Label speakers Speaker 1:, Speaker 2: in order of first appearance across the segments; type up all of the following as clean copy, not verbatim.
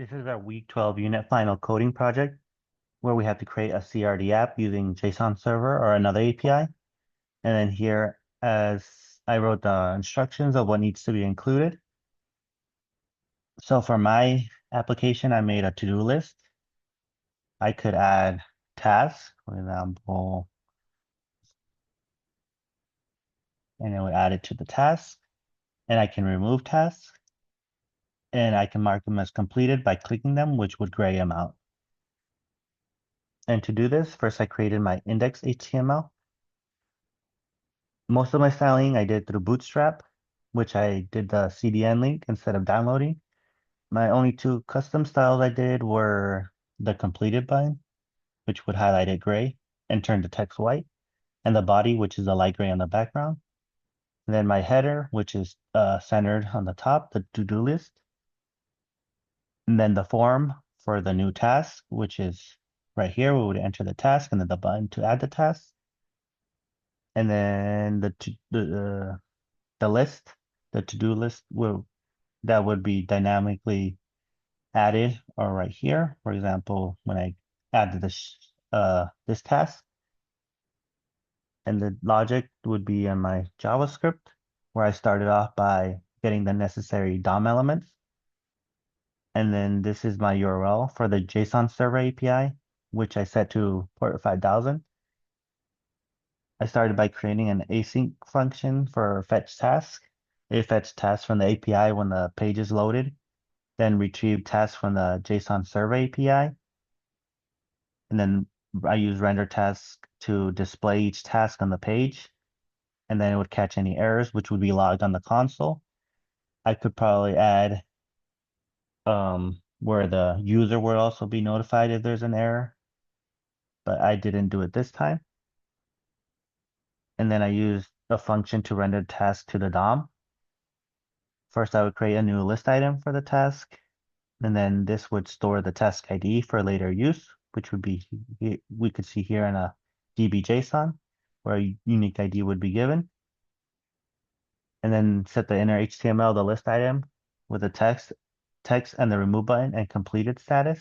Speaker 1: This is our week 12 unit final coding project where we have to create a CRD app using json-server or another API. And then here, as I wrote the instructions of what needs to be included. So for my application, I made a to-do list. I could add tasks, for example, and it would add it to the task. And I can remove tasks. And I can mark them as completed by clicking them, which would gray them out. And to do this, first I created my index HTML. Most of my styling I did through Bootstrap, which I did the CDN link instead of downloading. My only two custom styles I did were the completed button, which would highlight it gray and turn the text white, and the body, which is a light gray on the background. And then my header, which is centered on the top, the to-do list. And then the form for the new task, which is right here, we would enter the task and then the button to add the task. And then the list, the to-do list that would be dynamically added or right here. For example, when I added this task, and the logic would be in my JavaScript, where I started off by getting the necessary DOM elements. And then this is my URL for the json-server API, which I set to port 5000. I started by creating an async function for fetch task. It fetched tasks from the API when the page is loaded, then retrieve tasks from the json-server API. And then I use render task to display each task on the page. And then it would catch any errors, which would be logged on the console. I could probably add where the user would also be notified if there's an error, but I didn't do it this time. And then I used a function to render task to the DOM. First, I would create a new list item for the task, and then this would store the task ID for later use, which would be, we could see here in a DB.json, where a unique ID would be given. And then set the inner HTML, the list item, with the text and the remove button and completed status.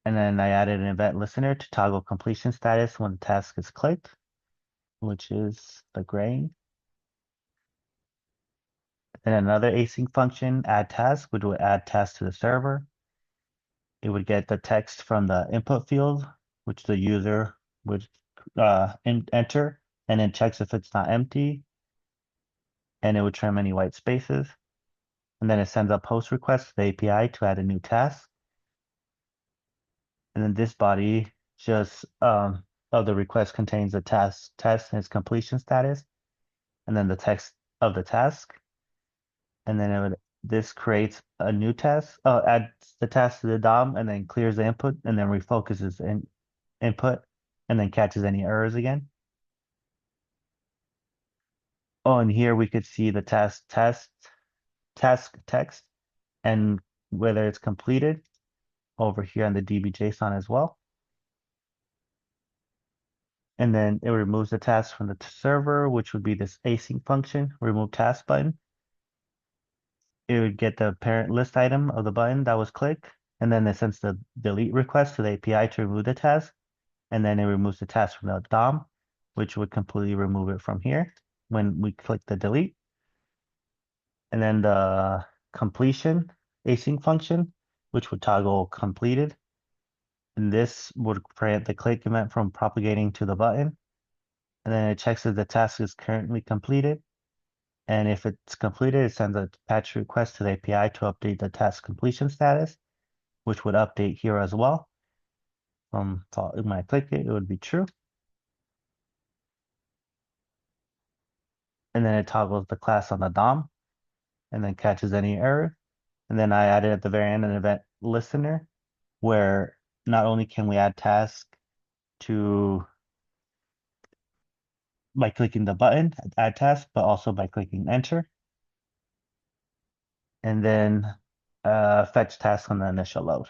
Speaker 1: And then I added an event listener to toggle completion status when the task is clicked, which is the gray. Then another async function, add task, which would add task to the server. It would get the text from the input field, which the user would enter, and then checks if it's not empty. And it would trim any white spaces. And then it sends a post request to the API to add a new task. And then this body just of the request contains the test and its completion status, and then the text of the task. And then this creates a new task, adds the task to the DOM, and then clears the input, and then refocuses input, and then catches any errors again. Oh, and here we could see the task text and whether it's completed over here on the DB.json as well. And then it removes the task from the server, which would be this async function, remove task button. It would get the parent list item of the button that was clicked, and then it sends the delete request to the API to remove the task, and then it removes the task from the DOM, which would completely remove it from here when we click the delete. And then the completion async function, which would toggle completed. And this would prevent the click event from propagating to the button. And then it checks if the task is currently completed. And if it's completed, it sends a patch request to the API to update the task completion status, which would update here as well. When I click it, it would be true. And then it toggles the class on the DOM and then catches any error. And then I added at the very end an event listener where not only can we add tasks by clicking the button, add task, but also by clicking enter. And then fetch task on the initial load.